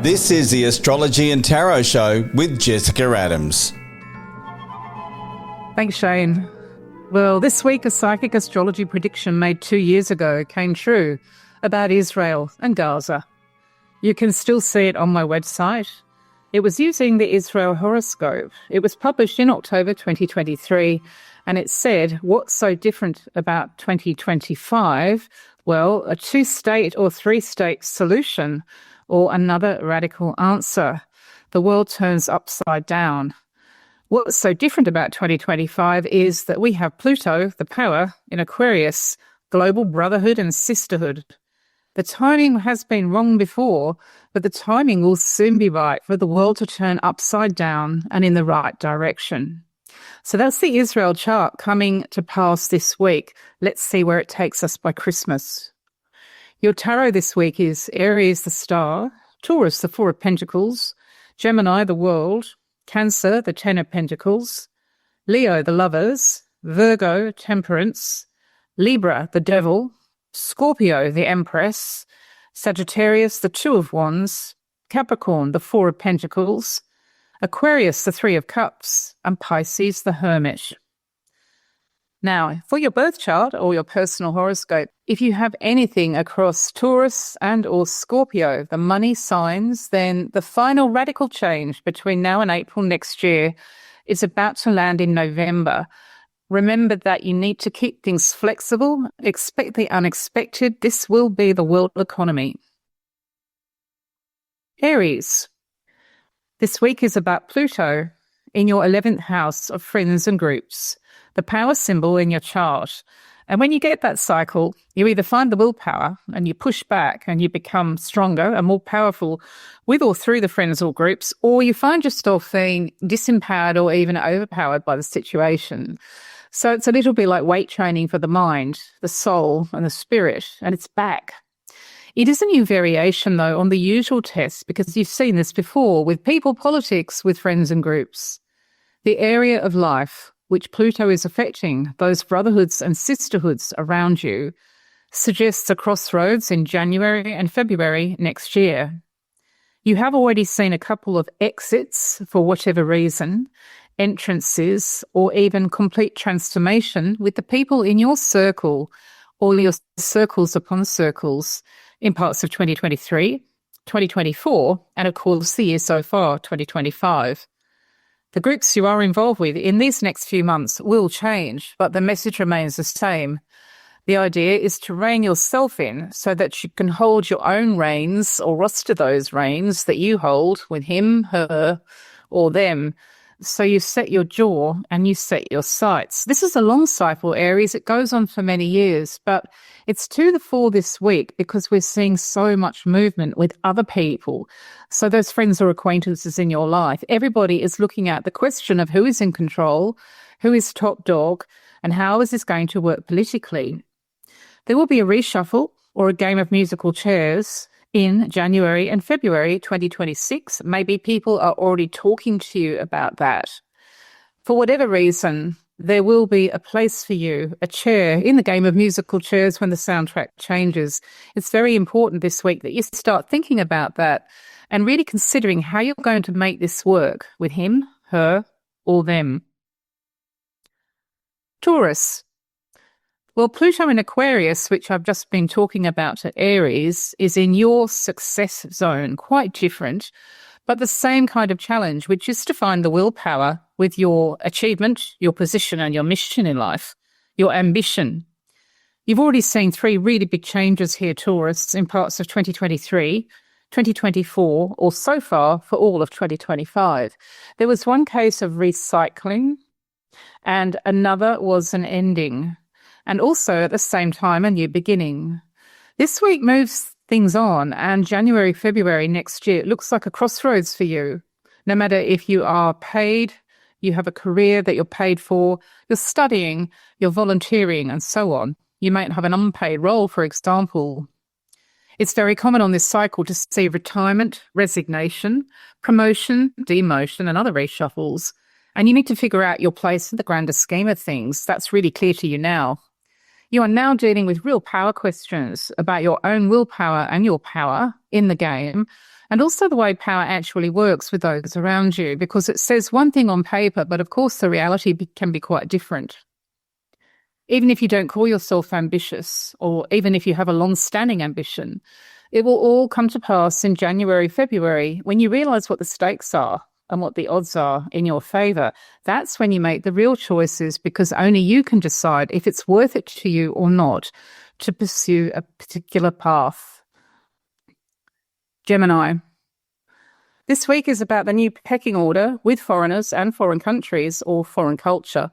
This is the Astrology and Tarot Show with Jessica Adams. Thanks, Shane. Well, this week a psychic astrology prediction made 2 years ago came true about Israel and Gaza. You can still see it on my website. It was using the Israel horoscope. It was published in October 2023, and it said, what's so different about 2025? Well, a 2-state or 3-state solution, or another radical answer. The world turns upside down. What's so different about 2025 is that we have Pluto, the power, in Aquarius, global brotherhood and sisterhood. The timing has been wrong before, but the timing will soon be right for the world to turn upside down and in the right direction. So that's the Israel chart coming to pass this week. Let's see where it takes us by Christmas. Your tarot this week is Aries, the Star, Taurus, the Four of Pentacles, Gemini, the World, Cancer, the Ten of Pentacles, Leo, the Lovers, Virgo, Temperance, Libra, the Devil, Scorpio, the Empress, Sagittarius, the Two of Wands, Capricorn, the Four of Pentacles, Aquarius, the Three of Cups, and Pisces, the Hermit. Now, for your birth chart or your personal horoscope, if you have anything across Taurus and or Scorpio, the money signs, then the final radical change between now and April next year is about to land in November. Remember that you need to keep things flexible, expect the unexpected. This will be the world economy. Aries. This week is about Pluto in your 11th house of friends and groups, the power symbol in your chart. And when you get that cycle, you either find the willpower and you push back and you become stronger and more powerful with or through the friends or groups, or you find yourself feeling disempowered or even overpowered by the situation. So it's a little bit like weight training for the mind, the soul, and the spirit, and it's back. It is a new variation, though, on the usual test, because you've seen this before with people, politics, with friends and groups. The area of life which Pluto is affecting, those brotherhoods and sisterhoods around you, suggests a crossroads in January and February next year. You have already seen a couple of exits for whatever reason, entrances, or even complete transformation with the people in your circle or your circles upon circles in parts of 2023, 2024, and of course the year so far, 2025. The groups you are involved with in these next few months will change, but the message remains the same. The idea is to rein yourself in so that you can hold your own reins or roster those reins that you hold with him, her, or them. So you set your jaw and you set your sights. This is a long cycle, Aries. It goes on for many years, but it's to the fore this week because we're seeing so much movement with other people. So those friends or acquaintances in your life, everybody is looking at the question of who is in control, who is top dog, and how is this going to work politically. There will be a reshuffle or a game of musical chairs in January and February 2026. Maybe people are already talking to you about that. For whatever reason, there will be a place for you, a chair in the game of musical chairs when the soundtrack changes. It's very important this week that you start thinking about that and really considering how you're going to make this work with him, her, or them. Taurus. Well, Pluto in Aquarius, which I've just been talking about at Aries, is in your success zone, quite different, but the same kind of challenge, which is to find the willpower with your achievement, your position and your mission in life, your ambition. You've already seen 3 really big changes here, Taurus, in parts of 2023, 2024, or so far for all of 2025. There was one case of recycling and another was an ending. And also at the same time, a new beginning. This week moves things on, and January, February next year, it looks like a crossroads for you. No matter if you are paid, you have a career that you're paid for, you're studying, you're volunteering, and so on. You might have an unpaid role, for example. It's very common on this cycle to see retirement, resignation, promotion, demotion, and other reshuffles. And you need to figure out your place in the grander scheme of things. That's really clear to you now. You are now dealing with real power questions about your own willpower and your power in the game, and also the way power actually works with those around you, because it says one thing on paper, but of course the reality can be quite different. Even if you don't call yourself ambitious, or even if you have a long-standing ambition, it will all come to pass in January, February, when you realise what the stakes are and what the odds are in your favour. That's when you make the real choices, because only you can decide if it's worth it to you or not to pursue a particular path. Gemini. This week is about the new pecking order with foreigners and foreign countries or foreign culture.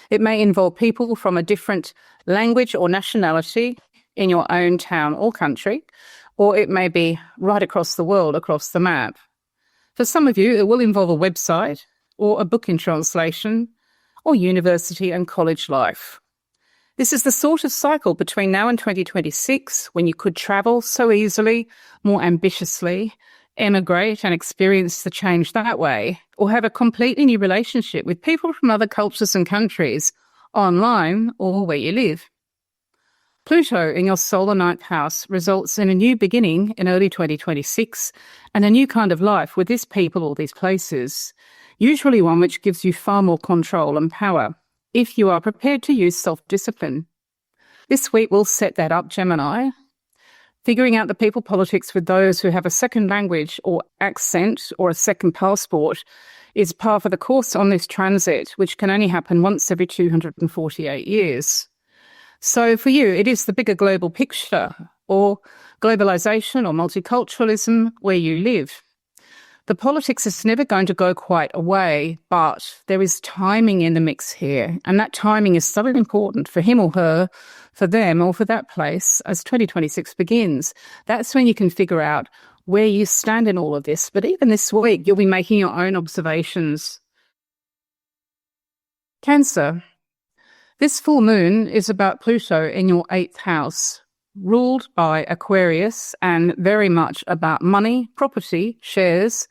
It may involve people from a different language or nationality in your own town or country, or it may be right across the world, across the map. For some of you, it will involve a website or a book in translation or university and college life. This is the sort of cycle between now and 2026 when you could travel so easily, more ambitiously, emigrate and experience the change that way, or have a completely new relationship with people from other cultures and countries, online or where you live. Pluto in your solar ninth house results in a new beginning in early 2026 and a new kind of life with these people or these places, usually one which gives you far more control and power, if you are prepared to use self-discipline. This week will set that up, Gemini. Figuring out the people politics with those who have a second language or accent or a second passport is par for the course on this transit, which can only happen once every 248 years. So for you, it is the bigger global picture, or globalization or multiculturalism where you live. The politics is never going to go quite away, but there is timing in the mix here, and that timing is so important for him or her, for them or for that place as 2026 begins. That's when you can figure out where you stand in all of this. But even this week, you'll be making your own observations. Cancer. This full moon is about Pluto in your 8th house, ruled by Aquarius, and very much about money, property, shares,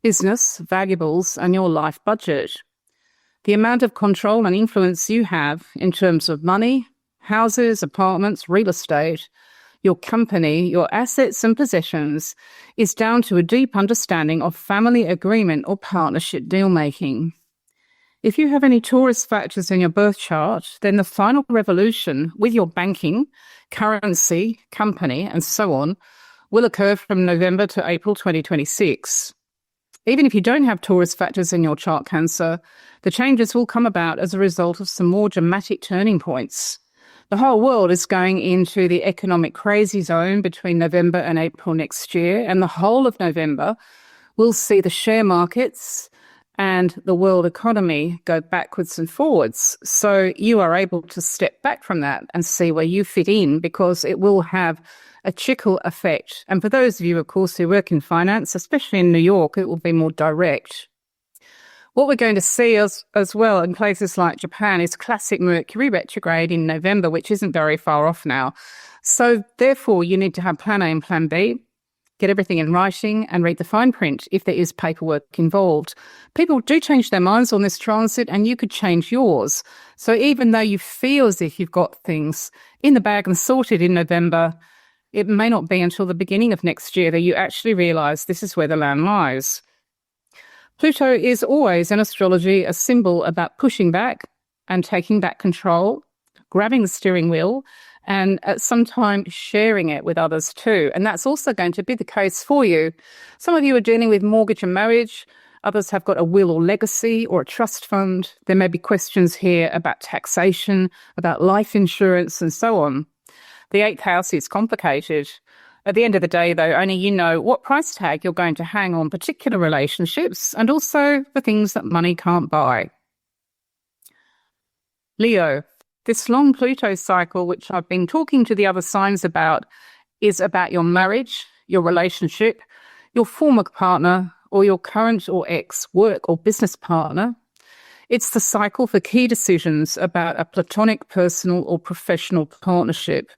business, valuables, and your life budget. The amount of control and influence you have in terms of money, houses, apartments, real estate, your company, your assets and possessions is down to a deep understanding of family agreement or partnership deal-making. If you have any Taurus factors in your birth chart, then the final revolution with your banking, currency, company, and so on will occur from November to April 2026. Even if you don't have Taurus factors in your chart, Cancer, the changes will come about as a result of some more dramatic turning points. The whole world is going into the economic crazy zone between November and April next year, and the whole of November will see the share markets and the world economy go backwards and forwards. So you are able to step back from that and see where you fit in, because it will have a trickle effect. And for those of you, of course, who work in finance, especially in New York, it will be more direct. What we're going to see as well in places like Japan is classic Mercury retrograde in November, which isn't very far off now. So therefore, you need to have plan A and plan B. Get everything in writing and read the fine print if there is paperwork involved. People do change their minds on this transit, and you could change yours. So even though you feel as if you've got things in the bag and sorted in November, it may not be until the beginning of next year that you actually realise this is where the land lies. Pluto is always in astrology a symbol about pushing back and taking back control, grabbing the steering wheel, and at some time sharing it with others too. And that's also going to be the case for you. Some of you are dealing with mortgage and marriage. Others have got a will or legacy or a trust fund. There may be questions here about taxation, about life insurance, and so on. The 8th house is complicated. At the end of the day, though, only you know what price tag you're going to hang on particular relationships, and also the things that money can't buy. Leo. This long Pluto cycle, which I've been talking to the other signs about, is about your marriage, your relationship, your former partner, or your current or ex work or business partner. It's the cycle for key decisions about a platonic, personal, or professional partnership.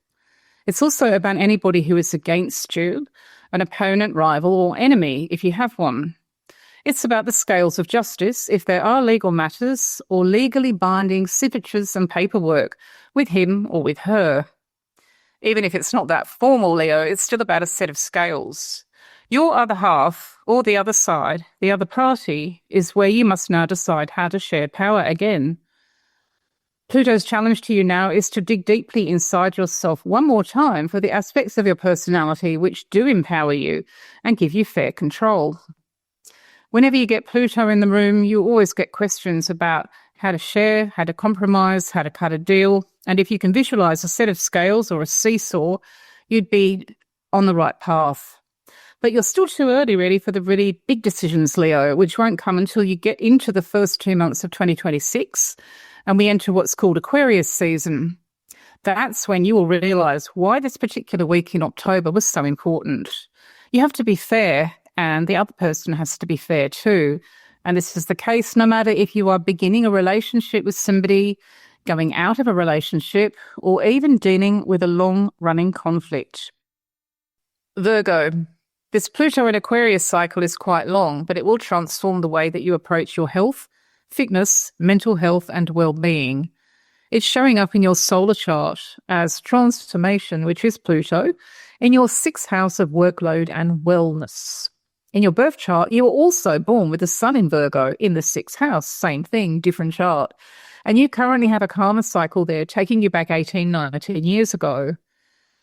It's also about anybody who is against you, an opponent, rival, or enemy, if you have one. It's about the scales of justice if there are legal matters or legally binding signatures and paperwork with him or with her. Even if it's not that formal, Leo, it's still about a set of scales. Your other half, or the other side, the other party, is where you must now decide how to share power again. Pluto's challenge to you now is to dig deeply inside yourself one more time for the aspects of your personality which do empower you and give you fair control. Whenever you get Pluto in the room, you always get questions about how to share, how to compromise, how to cut a deal. And if you can visualize a set of scales or a seesaw, you'd be on the right path. But you're still too early, really, for the really big decisions, Leo, which won't come until you get into the first 2 months of 2026 and we enter what's called Aquarius season. That's when you will realise why this particular week in October was so important. You have to be fair, and the other person has to be fair too. And this is the case no matter if you are beginning a relationship with somebody, going out of a relationship, or even dealing with a long-running conflict. Virgo. This Pluto and Aquarius cycle is quite long, but it will transform the way that you approach your health, fitness, mental health, and well-being. It's showing up in your solar chart as transformation, which is Pluto, in your 6th house of workload and wellness. In your birth chart, you were also born with the sun in Virgo in the 6th house. Same thing, different chart. And you currently have a karma cycle there taking you back 18, 19 years ago.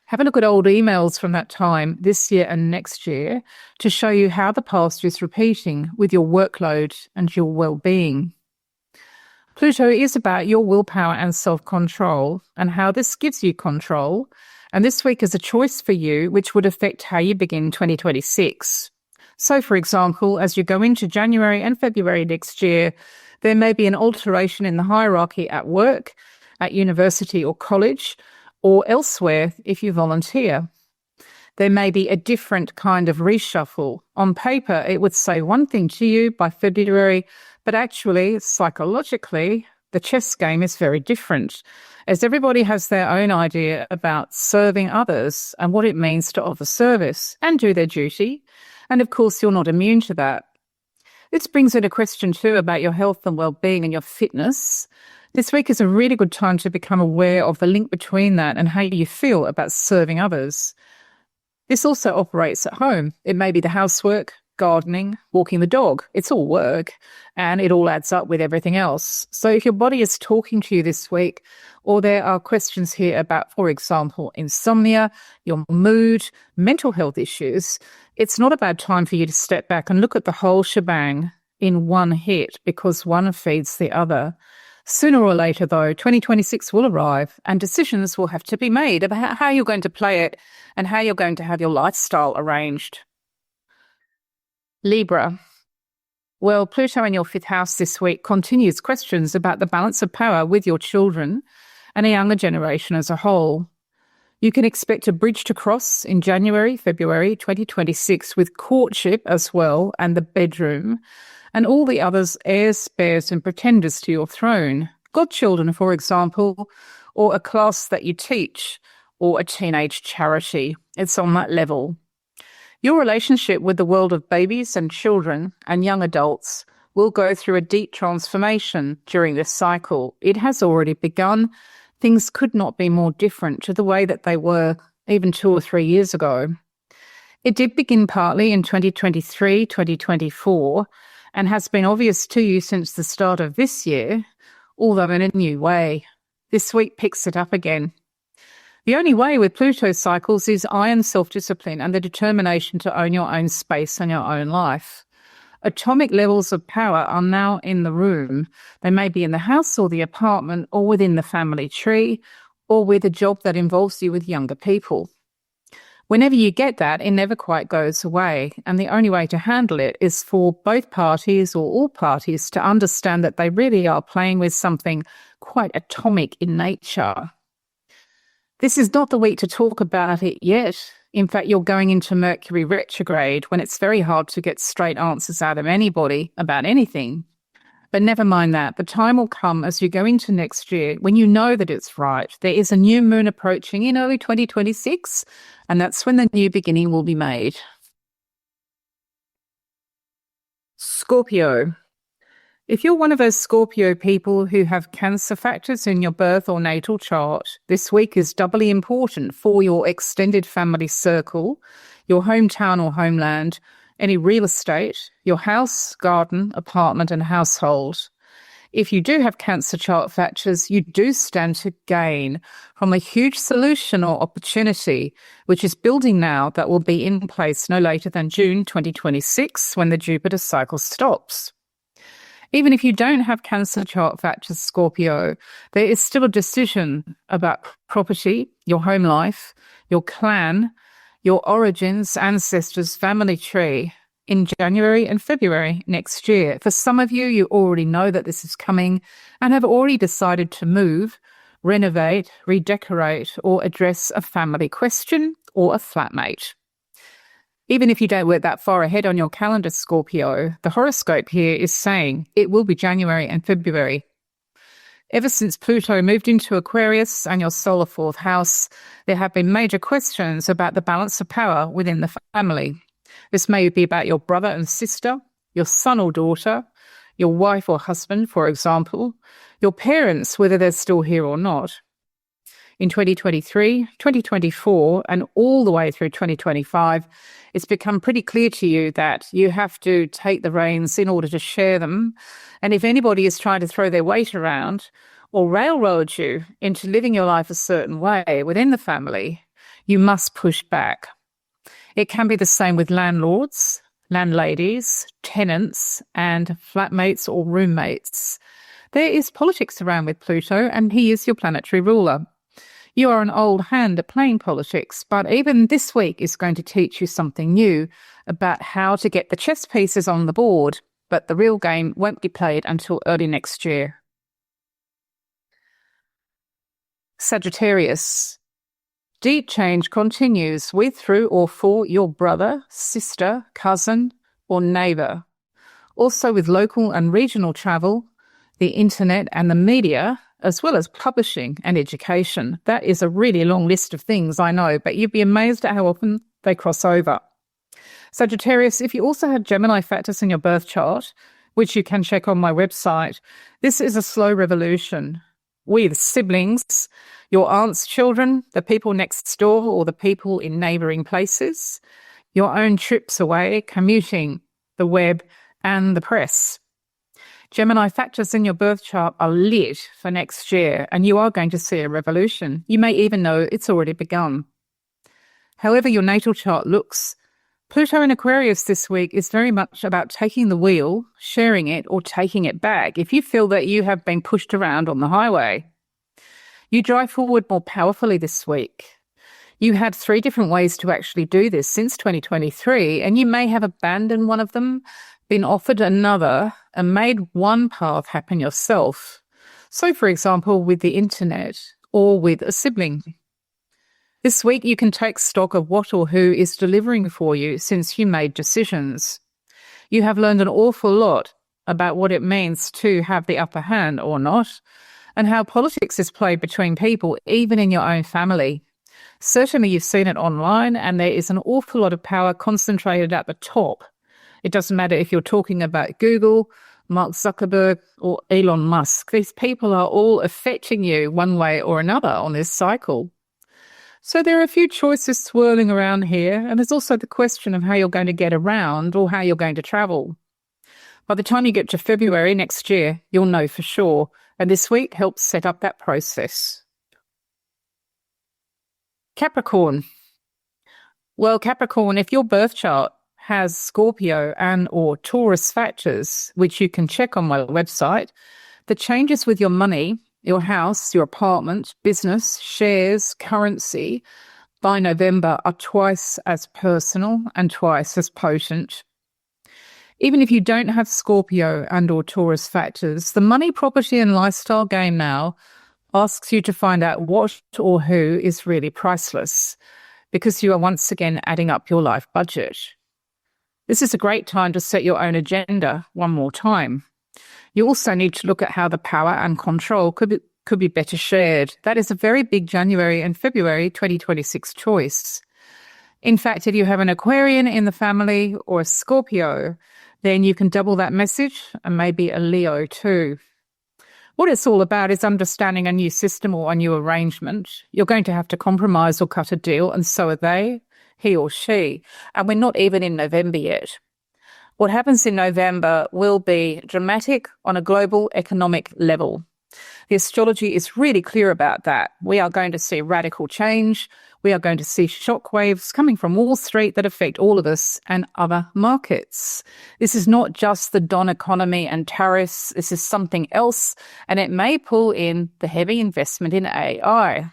Have a look at old emails from that time this year and next year to show you how the past is repeating with your workload and your well-being. Pluto is about your willpower and self-control and how this gives you control. And this week is a choice for you which would affect how you begin 2026. So, for example, as you go into January and February next year, there may be an alteration in the hierarchy at work, at university or college, or elsewhere if you volunteer. There may be a different kind of reshuffle. On paper, it would say one thing to you by February, but actually, psychologically, the chess game is very different, as everybody has their own idea about serving others and what it means to offer service and do their duty. And of course, you're not immune to that. This brings in a question too about your health and well-being and your fitness. This week is a really good time to become aware of the link between that and how you feel about serving others. This also operates at home. It may be the housework, gardening, walking the dog. It's all work, and it all adds up with everything else. So if your body is talking to you this week, or there are questions here about, for example, insomnia, your mood, mental health issues, it's not a bad time for you to step back and look at the whole shebang in one hit, because one feeds the other. Sooner or later, though, 2026 will arrive and decisions will have to be made about how you're going to play it and how you're going to have your lifestyle arranged. Libra. Well, Pluto in your 5th house this week continues questions about the balance of power with your children and a younger generation as a whole. You can expect a bridge to cross in January, February 2026 with courtship as well and the bedroom, and all the others heirs, spares and pretenders to your throne. Godchildren, for example, or a class that you teach, or a teenage charity. It's on that level. Your relationship with the world of babies and children and young adults will go through a deep transformation during this cycle. It has already begun. Things could not be more different to the way that they were even 2 or 3 years ago. It did begin partly in 2023, 2024, and has been obvious to you since the start of this year, although in a new way. This week picks it up again. The only way with Pluto cycles is iron self-discipline and the determination to own your own space and your own life. Atomic levels of power are now in the room. They may be in the house or the apartment or within the family tree or with a job that involves you with younger people. Whenever you get that, it never quite goes away, and the only way to handle it is for both parties or all parties to understand that they really are playing with something quite atomic in nature. This is not the week to talk about it yet. In fact, you're going into Mercury retrograde when it's very hard to get straight answers out of anybody about anything. But never mind that. The time will come as you go into next year when you know that it's right. There is a new moon approaching in early 2026, and that's when the new beginning will be made. Scorpio. If you're one of those Scorpio people who have Cancer factors in your birth or natal chart, this week is doubly important for your extended family circle, your hometown or homeland, any real estate, your house, garden, apartment and household. If you do have Cancer chart factors, you do stand to gain from a huge solution or opportunity, which is building now that will be in place no later than June 2026 when the Jupiter cycle stops. Even if you don't have Cancer chart factors, Scorpio, there is still a decision about property, your home life, your clan, your origins, ancestors, family tree in January and February next year. For some of you, you already know that this is coming and have already decided to move, renovate, redecorate, or address a family question or a flatmate. Even if you don't work that far ahead on your calendar, Scorpio, the horoscope here is saying it will be January and February. Ever since Pluto moved into Aquarius and your solar fourth house, there have been major questions about the balance of power within the family. This may be about your brother and sister, your son or daughter, your wife or husband, for example, your parents, whether they're still here or not. In 2023, 2024, and all the way through 2025, it's become pretty clear to you that you have to take the reins in order to share them. And if anybody is trying to throw their weight around or railroad you into living your life a certain way within the family, you must push back. It can be the same with landlords, landladies, tenants, and flatmates or roommates. There is politics around with Pluto, and he is your planetary ruler. You are an old hand at playing politics, but even this week is going to teach you something new about how to get the chess pieces on the board, but the real game won't be played until early next year. Sagittarius. Deep change continues with, through, or for your brother, sister, cousin, or neighbour. Also with local and regional travel, the internet and the media, as well as publishing and education. That is a really long list of things, I know, but you'd be amazed at how often they cross over. Sagittarius, if you also have Gemini factors in your birth chart, which you can check on my website, this is a slow revolution with siblings, your aunt's children, the people next door or the people in neighbouring places, your own trips away, commuting, the web and the press. Gemini factors in your birth chart are lit for next year, and you are going to see a revolution. You may even know it's already begun. However your natal chart looks, Pluto in Aquarius this week is very much about taking the wheel, sharing it, or taking it back if you feel that you have been pushed around on the highway. You drive forward more powerfully this week. You had 3 different ways to actually do this since 2023, and you may have abandoned one of them, been offered another, and made one path happen yourself. So, for example, with the internet or with a sibling. This week, you can take stock of what or who is delivering for you since you made decisions. You have learned an awful lot about what it means to have the upper hand or not, and how politics is played between people, even in your own family. Certainly, you've seen it online, and there is an awful lot of power concentrated at the top. It doesn't matter if you're talking about Google, Mark Zuckerberg, or Elon Musk. These people are all affecting you one way or another on this cycle. So there are a few choices swirling around here, and there's also the question of how you're going to get around or how you're going to travel. By the time you get to February next year, you'll know for sure, and this week helps set up that process. Capricorn. Well, Capricorn, if your birth chart has Scorpio and or Taurus factors, which you can check on my website, the changes with your money, your house, your apartment, business, shares, currency, by November are twice as personal and twice as potent. Even if you don't have Scorpio and or Taurus factors, the money, property and lifestyle game now asks you to find out what or who is really priceless, because you are once again adding up your life budget. This is a great time to set your own agenda one more time. You also need to look at how the power and control could be better shared. That is a very big January and February 2026 choice. In fact, if you have an Aquarian in the family or a Scorpio, then you can double that message, and maybe a Leo too. What it's all about is understanding a new system or a new arrangement. You're going to have to compromise or cut a deal, and so are they, he or she. And we're not even in November yet. What happens in November will be dramatic on a global economic level. The astrology is really clear about that. We are going to see radical change. We are going to see shockwaves coming from Wall Street that affect all of us and other markets. This is not just the Don economy and tariffs. This is something else, and it may pull in the heavy investment in AI.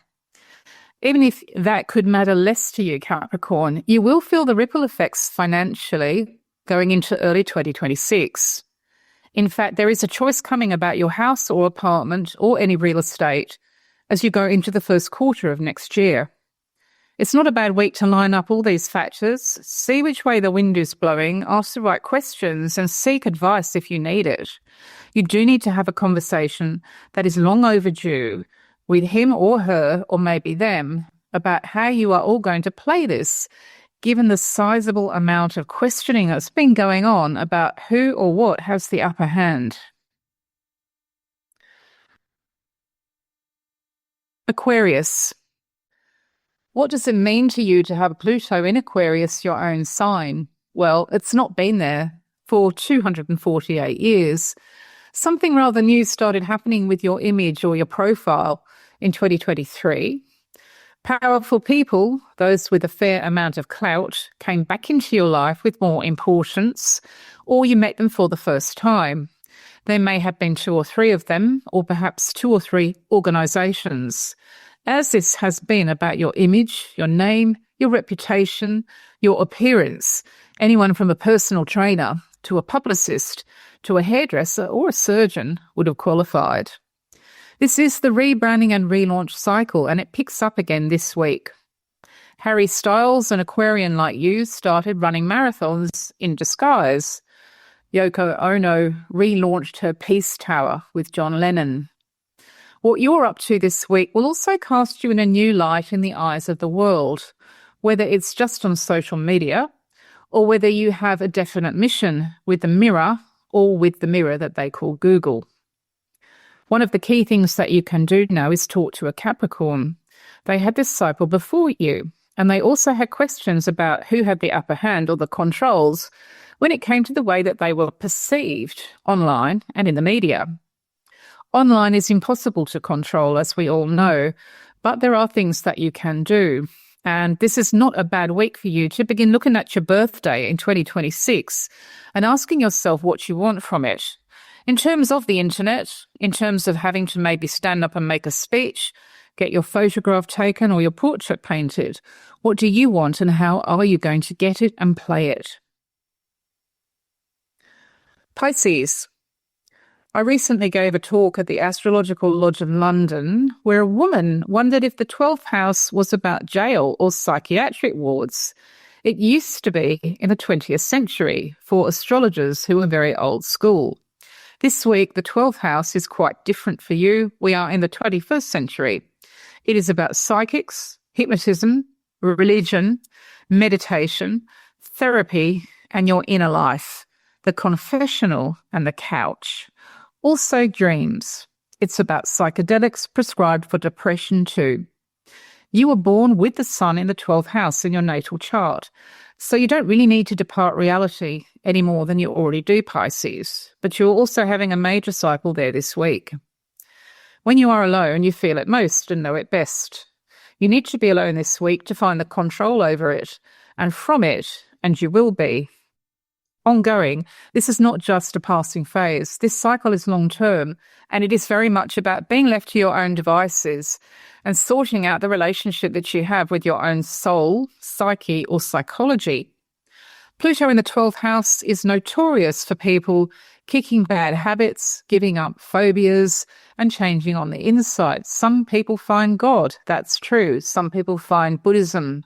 Even if that could matter less to you, Capricorn, you will feel the ripple effects financially going into early 2026. In fact, there is a choice coming about your house or apartment or any real estate as you go into the first quarter of next year. It's not a bad week to line up all these factors, see which way the wind is blowing, ask the right questions, and seek advice if you need it. You do need to have a conversation that is long overdue with him or her, or maybe them, about how you are all going to play this, given the sizable amount of questioning that's been going on about who or what has the upper hand. Aquarius. What does it mean to you to have Pluto in Aquarius, your own sign? Well, it's not been there for 248 years. Something rather new started happening with your image or your profile in 2023. Powerful people, those with a fair amount of clout, came back into your life with more importance, or you met them for the first time. There may have been 2 or 3 of them, or perhaps 2 or 3 organisations. As this has been about your image, your name, your reputation, your appearance, anyone from a personal trainer to a publicist to a hairdresser or a surgeon would have qualified. This is the rebranding and relaunch cycle, and it picks up again this week. Harry Styles, an Aquarian like you, started running marathons in disguise. Yoko Ono relaunched her Peace Tower with John Lennon. What you're up to this week will also cast you in a new light in the eyes of the world, whether it's just on social media or whether you have a definite mission with the mirror or with the mirror that they call Google. One of the key things that you can do now is talk to a Capricorn. They had this cycle before you, and they also had questions about who had the upper hand or the controls when it came to the way that they were perceived online and in the media. Online is impossible to control, as we all know, but there are things that you can do. And this is not a bad week for you to begin looking at your birthday in 2026 and asking yourself what you want from it. In terms of the internet, in terms of having to maybe stand up and make a speech, get your photograph taken or your portrait painted, what do you want and how are you going to get it and play it? Pisces. I recently gave a talk at the Astrological Lodge of London where a woman wondered if the 12th house was about jail or psychiatric wards. It used to be in the 20th century for astrologers who were very old school. This week, the 12th house is quite different for you. We are in the 21st century. It is about psychics, hypnotism, religion, meditation, therapy, and your inner life, the confessional and the couch. Also dreams. It's about psychedelics prescribed for depression too. You were born with the sun in the 12th house in your natal chart, so you don't really need to depart reality any more than you already do, Pisces, but you're also having a major cycle there this week. When you are alone, you feel it most and know it best. You need to be alone this week to find the control over it, and from it, and you will be. Ongoing, this is not just a passing phase. This cycle is long-term, and it is very much about being left to your own devices and sorting out the relationship that you have with your own soul, psyche, or psychology. Pluto in the 12th house is notorious for people kicking bad habits, giving up phobias, and changing on the inside. Some people find God, that's true. Some people find Buddhism.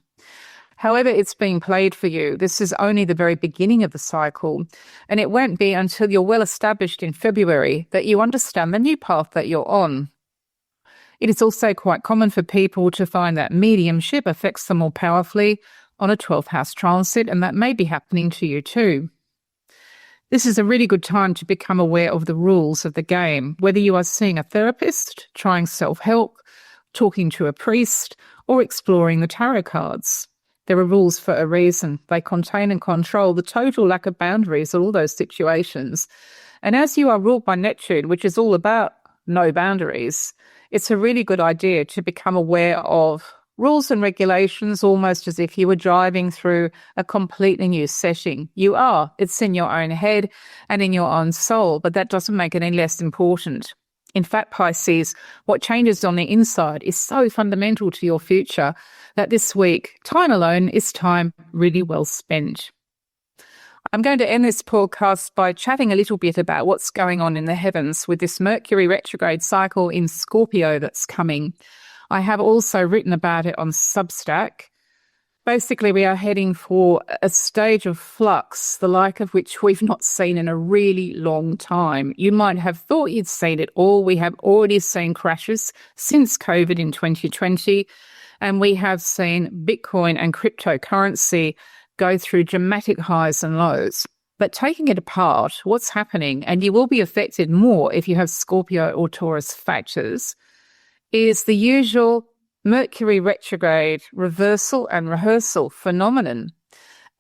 However it's being played for you, this is only the very beginning of the cycle, and it won't be until you're well established in February that you understand the new path that you're on. It is also quite common for people to find that mediumship affects them more powerfully on a 12th house transit, and that may be happening to you too. This is a really good time to become aware of the rules of the game, whether you are seeing a therapist, trying self-help, talking to a priest, or exploring the tarot cards. There are rules for a reason. They contain and control the total lack of boundaries in all those situations. And as you are ruled by Neptune, which is all about no boundaries, it's a really good idea to become aware of rules and regulations, almost as if you were driving through a completely new setting. You are. It's in your own head and in your own soul, but that doesn't make it any less important. In fact, Pisces, what changes on the inside is so fundamental to your future that this week, time alone is time really well spent. I'm going to end this podcast by chatting a little bit about what's going on in the heavens with this Mercury retrograde cycle in Scorpio that's coming. I have also written about it on Substack. Basically, we are heading for a stage of flux, the like of which we've not seen in a really long time. You might have thought you'd seen it all. We have already seen crashes since COVID in 2020, and we have seen Bitcoin and cryptocurrency go through dramatic highs and lows. But taking it apart, what's happening, and you will be affected more if you have Scorpio or Taurus factors, is the usual Mercury retrograde reversal and rehearsal phenomenon,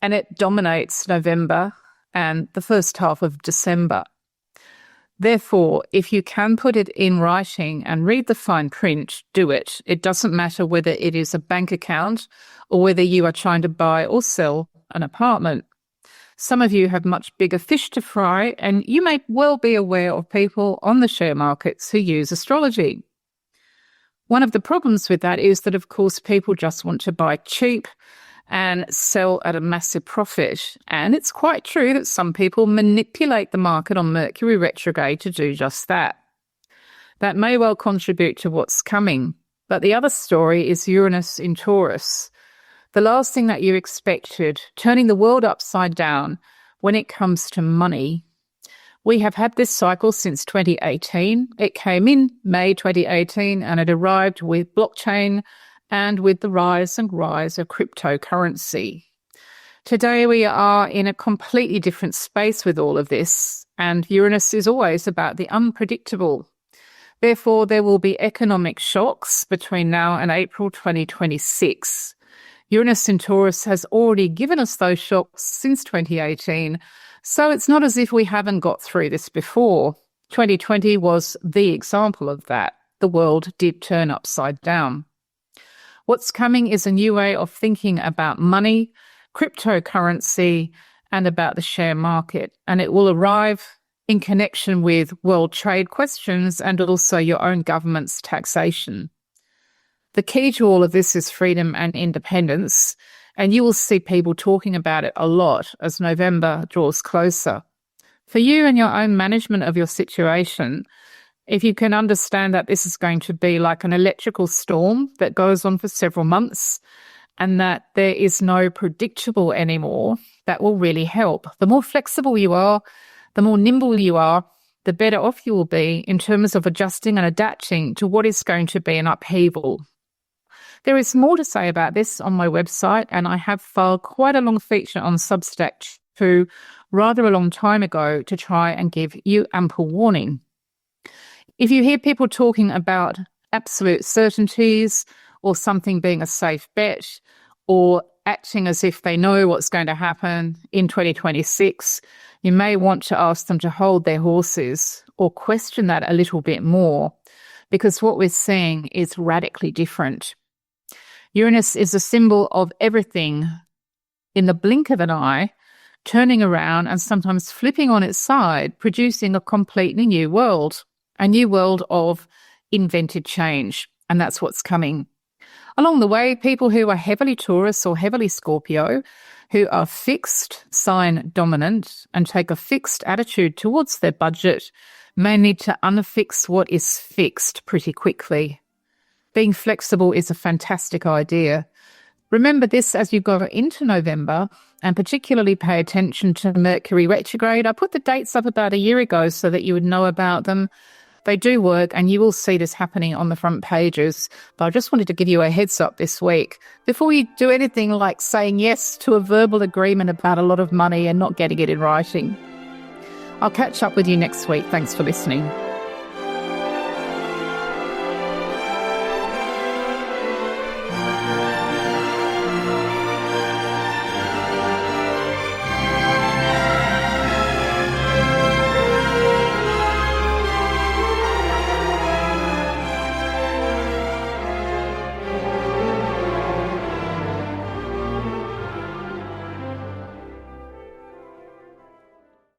and it dominates November and the first half of December. Therefore, if you can put it in writing and read the fine print, do it. It doesn't matter whether it is a bank account or whether you are trying to buy or sell an apartment. Some of you have much bigger fish to fry, and you may well be aware of people on the share markets who use astrology. One of the problems with that is that, of course, people just want to buy cheap and sell at a massive profit. And it's quite true that some people manipulate the market on Mercury retrograde to do just that. That may well contribute to what's coming. But the other story is Uranus in Taurus. The last thing that you expected, turning the world upside down when it comes to money. We have had this cycle since 2018. It came in May 2018 and it arrived with blockchain and with the rise of cryptocurrency. Today we are in a completely different space with all of this, and Uranus is always about the unpredictable. Therefore, there will be economic shocks between now and April 2026. Uranus in Taurus has already given us those shocks since 2018, so it's not as if we haven't got through this before. 2020 was the example of that. The world did turn upside down. What's coming is a new way of thinking about money, cryptocurrency, and about the share market, and it will arrive in connection with world trade questions and also your own government's taxation. The key to all of this is freedom and independence, and you will see people talking about it a lot as November draws closer. For you and your own management of your situation, if you can understand that this is going to be like an electrical storm that goes on for several months and that there is no predictable anymore, that will really help. The more flexible you are, the more nimble you are, the better off you will be in terms of adjusting and adapting to what is going to be an upheaval. There is more to say about this on my website, and I have filed quite a long feature on Substack too, rather a long time ago, to try and give you ample warning. If you hear people talking about absolute certainties or something being a safe bet or acting as if they know what's going to happen in 2026, you may want to ask them to hold their horses or question that a little bit more, because what we're seeing is radically different. Uranus is a symbol of everything in the blink of an eye, turning around and sometimes flipping on its side, producing a completely new world, a new world of invented change. And that's what's coming. Along the way, people who are heavily Taurus or heavily Scorpio, who are fixed sign dominant and take a fixed attitude towards their budget, may need to unfix what is fixed pretty quickly. Being flexible is a fantastic idea. Remember this as you go into November, and particularly pay attention to Mercury retrograde. I put the dates up about a year ago so that you would know about them. They do work, and you will see this happening on the front pages. But I just wanted to give you a heads up this week before you do anything like saying yes to a verbal agreement about a lot of money and not getting it in writing. I'll catch up with you next week. Thanks for listening.